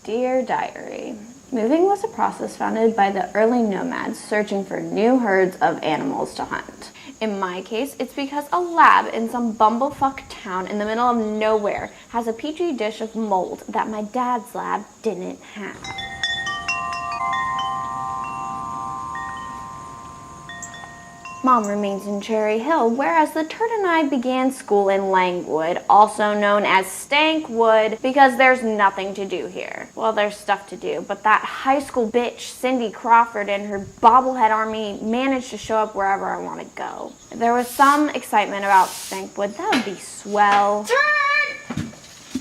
Dear Diary, moving was a process founded by the early nomads searching for new herds of animals to hunt. In my case, it's because a lab in some bumblefuck town in the middle of nowhere has a petri dish of mold that my dad's lab didn't have. Mom remains in Cherry Hill, whereas the turd and I began school in Langwood, also known as Stankwood, because there's nothing to do here. Well, there's stuff to do, but that high school bitch, Cindy Crawford, and her bobblehead army managed to show up wherever I want to go. If there was some excitement about Stankwood, that would be swell.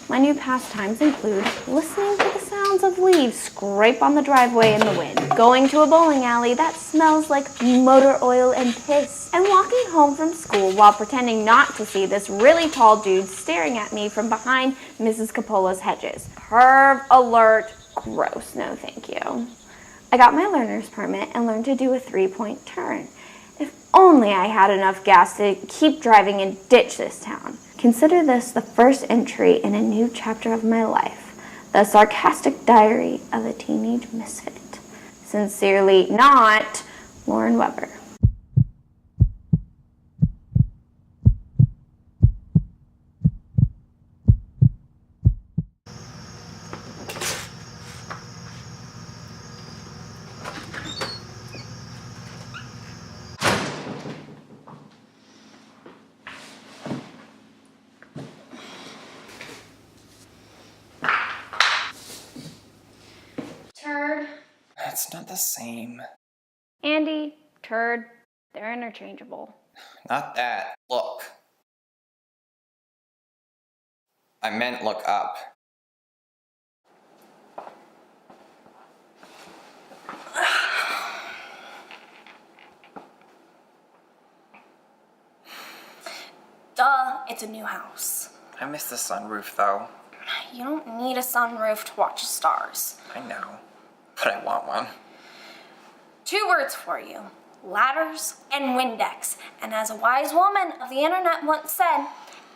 My new pastimes include listening to the sounds of leaves scrape on the driveway in the wind, going to a bowling alley that smells like motor oil and piss, and walking home from school while pretending not to see this really tall dude staring at me from behind Mrs. Coppola's hedges. Perv alert. Gross. No, thank you. I got my learner's permit and learned to do a 3-point turn. If only I had enough gas to keep driving and ditch this town. Consider this the first entry in a new chapter of my life, the sarcastic diary of a teenage misfit. Sincerely not, Lauren Weber. Turd. That's not the same. Andy, turd, they're interchangeable. Not that. Look. I meant look up. Duh, it's a new house. I miss the sunroof, though. You don't need a sunroof to watch the stars. I know, but I want one. 2 words for you: ladders and Windex. And as a wise woman of the internet once said,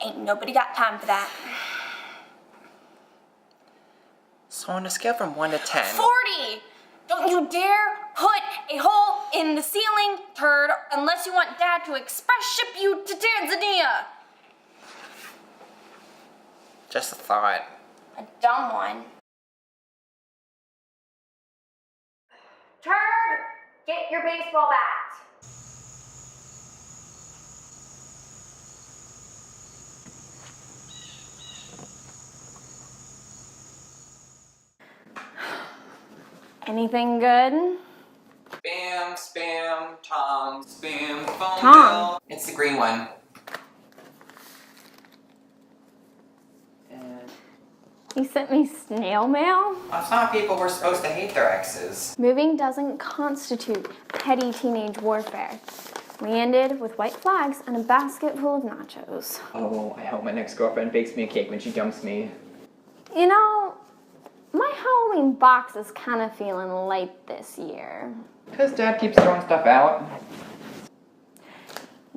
ain't nobody got time for that. So on a scale from 1 to 10... 40! Don't you dare put a hole in the ceiling, turd, unless you want Dad to express ship you to Tanzania. Just a thought. A dumb one. Turd, get your baseball bat. Anything good? Spam, spam, Tom, spam, phone Tom. bill. It's the green one. You sent me snail mail? That's not people who are supposed to hate their exes. Moving doesn't constitute petty teenage warfare. We ended with white flags and a basket full of nachos. Oh, I hope my next girlfriend bakes me a cake when she dumps me. You know, my Halloween box is kind of feeling light this year. Because Dad keeps throwing stuff out.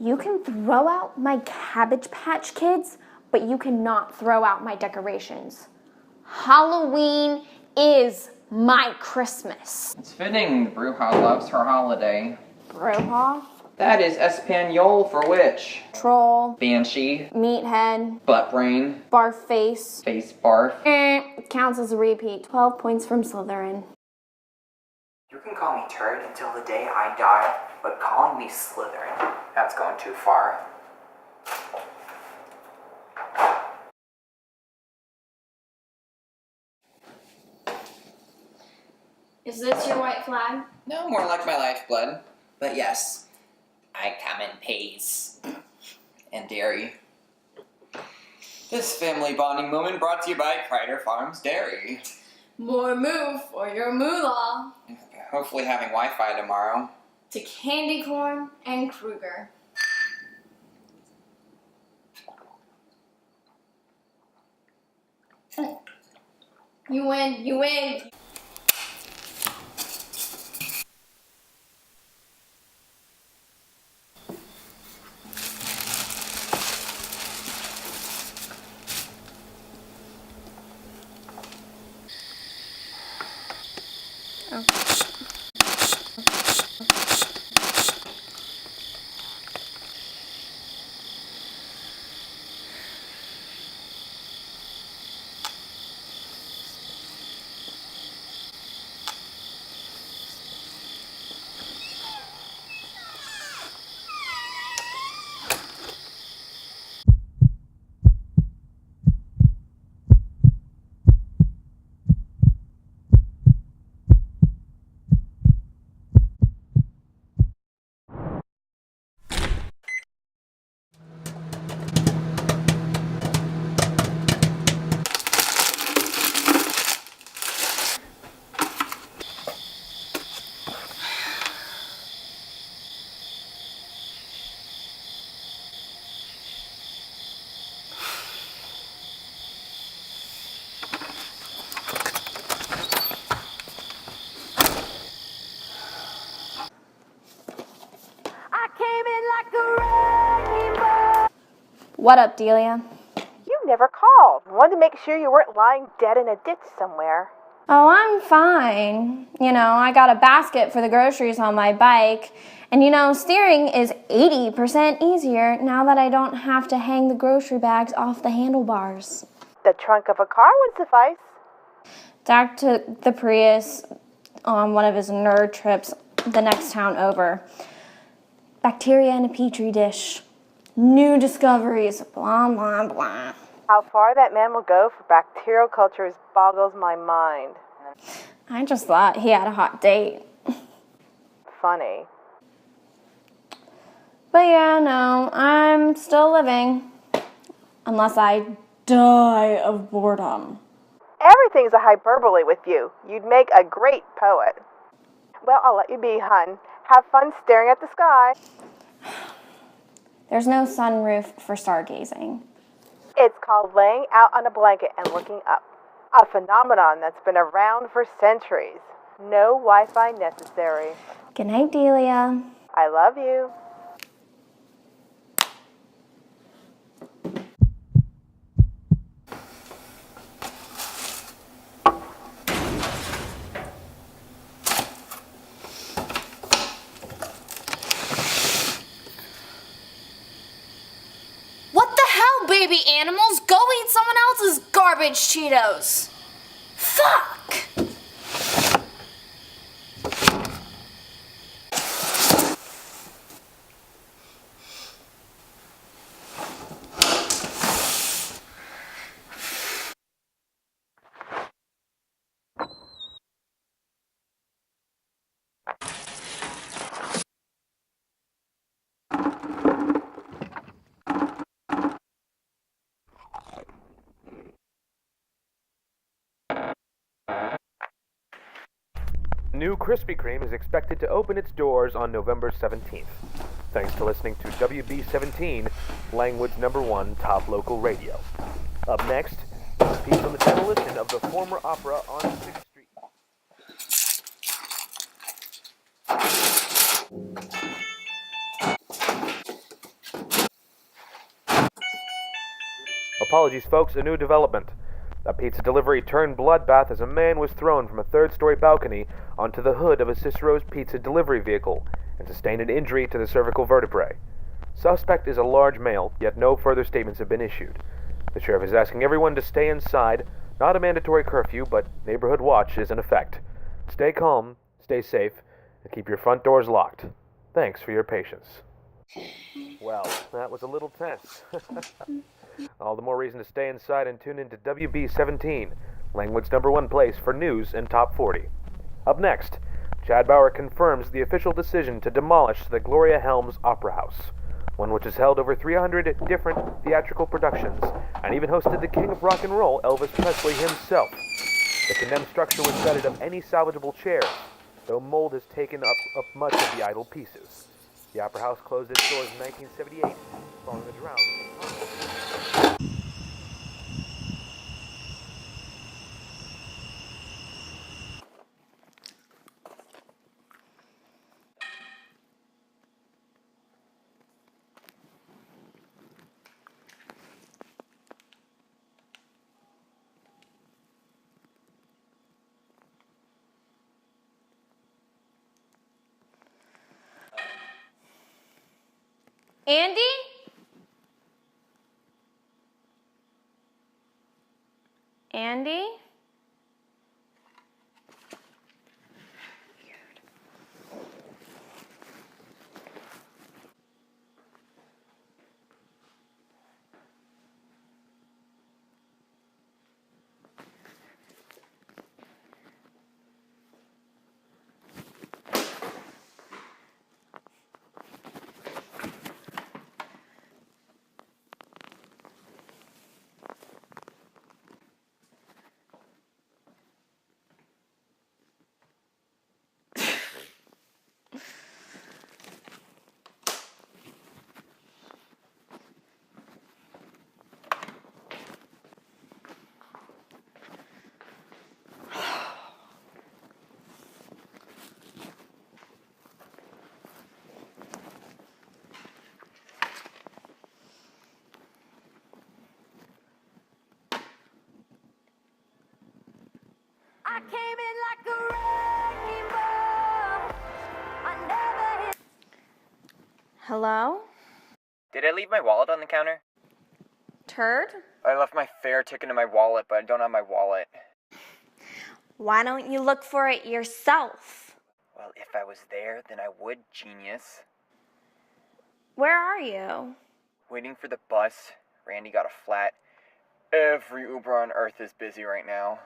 You can throw out my Cabbage Patch Kids, but you cannot throw out my decorations. Halloween is my Christmas. It's fitting the Bruja loves her holiday. Bruja, That is Espanol for witch. troll, Banshee. meathead, Butt brain. barf face. Face barf. Counts as a repeat. 12 points from Slytherin. You can call me Turd until the day I die, but calling me Slytherin, that's going too far. Is this your white flag? No, more like my lifeblood. But yes, I come in peace and dairy. This family bonding moment brought to you by Kreider Farms Dairy. More move for your moolah Hopefully having Wi-Fi tomorrow. to candy corn and Krueger. You win, you win. What up, Delia? You never called. Wanted to make sure you weren't lying dead in a ditch somewhere. Oh, I'm fine. I got a basket for the groceries on my bike. And steering is 80% easier now that I don't have to hang the grocery bags off the handlebars. The trunk of a car would suffice. Dak took the Prius on one of his nerd trips the next town over. Bacteria in a petri dish. New discoveries. Blah, blah, blah. How far that man will go for bacterial cultures boggles my mind. I just thought he had a hot date. Funny. But yeah, no, I'm still living. Unless I die of boredom. Everything's a hyperbole with you. You'd make a great poet. Well, I'll let you be, hun. Have fun staring at the sky. There's no sunroof for stargazing. It's called laying out on a blanket and looking up. A phenomenon that's been around for centuries. No Wi-Fi necessary. Good night, Delia. I love you. What the hell, baby animals? Go eat someone else's garbage Cheetos. Fuck! New Krispy Kreme is expected to open its doors on November 17th. Thanks to listening to WB17, Langwood's #1 top local radio. Up next, a piece on the demolition of the former opera on 6th Street. Apologies, folks, a new development. A pizza delivery turned bloodbath as a man was thrown from a third-story balcony onto the hood of a Cicero's pizza delivery vehicle and sustained an injury to the cervical vertebrae. Suspect is a large male, yet no further statements have been issued. The sheriff is asking everyone to stay inside. Not a mandatory curfew, but neighborhood watch is in effect. Stay calm, stay safe, and keep your front doors locked. Thanks for your patience. Well, that was a little tense. All the more reason to stay inside and tune in to WB17, Langwood's #1 place for news and top 40. Up next, Chad Bauer confirms the official decision to demolish the Gloria Helms Opera House, one which has held over 300 different theatrical productions and even hosted the king of rock and roll, Elvis Presley himself. The condemned structure was gutted of any salvageable chairs, though mold has taken up much of the idle pieces. The Opera House closed its doors in 1978, following the drought. Andy? Andy? I came in like a wrecking ball. I never hit. Hello? Did I leave my wallet on the counter? Turd? I left my fare ticket in my wallet, but I don't have my wallet. Why don't you look for it yourself? Well, if I was there, then I would, genius. Where are you? Waiting for the bus. Randy got a flat. Every Uber on Earth is busy right now.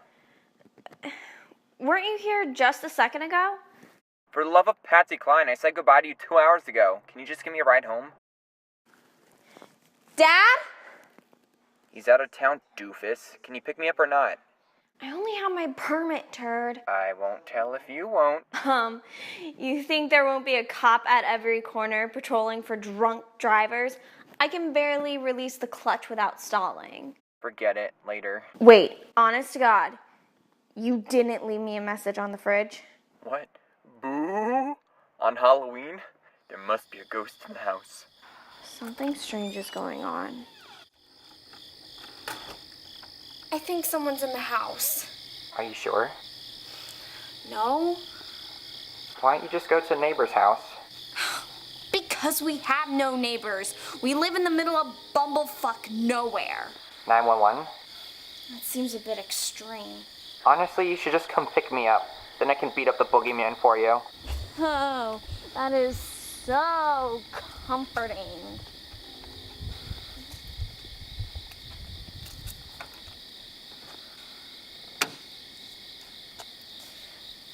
Weren't you here just a second ago? For the love of Patsy Cline, I said goodbye to you 2 hours ago. Can you just give me a ride home? Dad? He's out of town, doofus. Can you pick me up or not? I only have my permit, Turd. I won't tell if you won't. You think there won't be a cop at every corner patrolling for drunk drivers? I can barely release the clutch without stalling. Forget it. Later. Wait, honest to God, you didn't leave me a message on the fridge? What? Boo? On Halloween? There must be a ghost in the house. Something strange is going on. I think someone's in the house. Are you sure? No? Why don't you just go to the neighbor's house? Because we have no neighbors. We live in the middle of bumblefuck nowhere. 911? That seems a bit extreme. Honestly, you should just come pick me up. Then I can beat up the boogeyman for you. Oh, that is so comforting.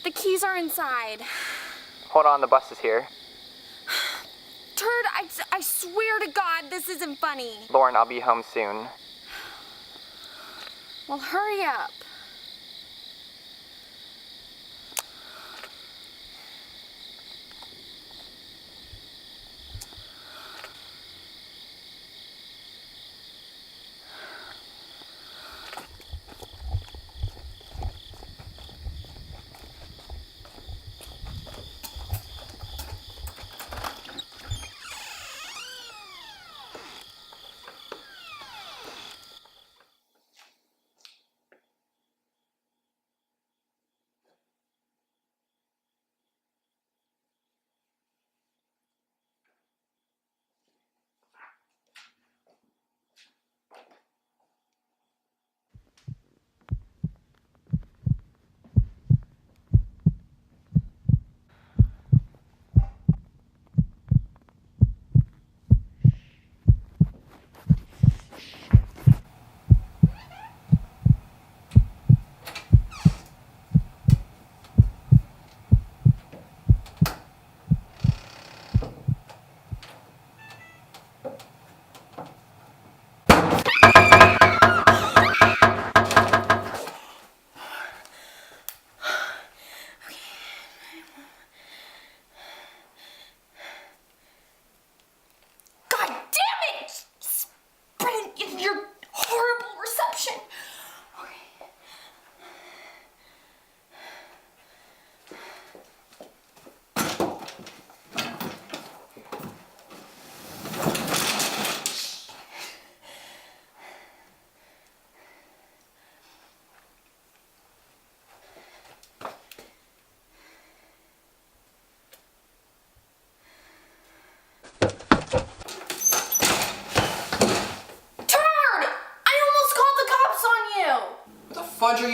The keys are inside. Hold on, the bus is here. Turd, I swear to God, this isn't funny. Lauren, I'll be home soon. Well, hurry up.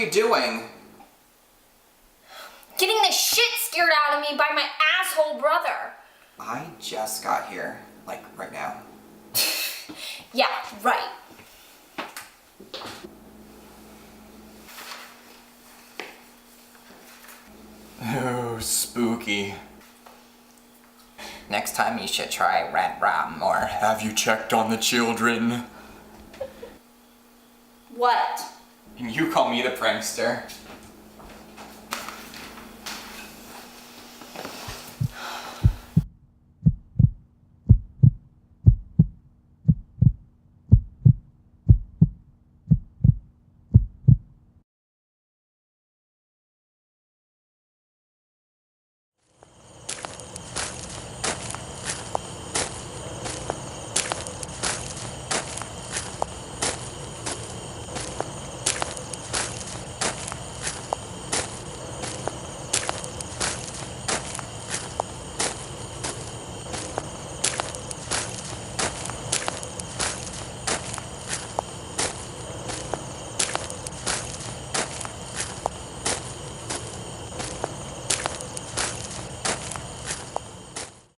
you doing? Getting the shit scared out of me by my asshole brother. I just got here, like right now. Yeah, right. Oh, spooky. Next time you should try Red Rum or Have You Checked on the Children? What? And you call me the prankster.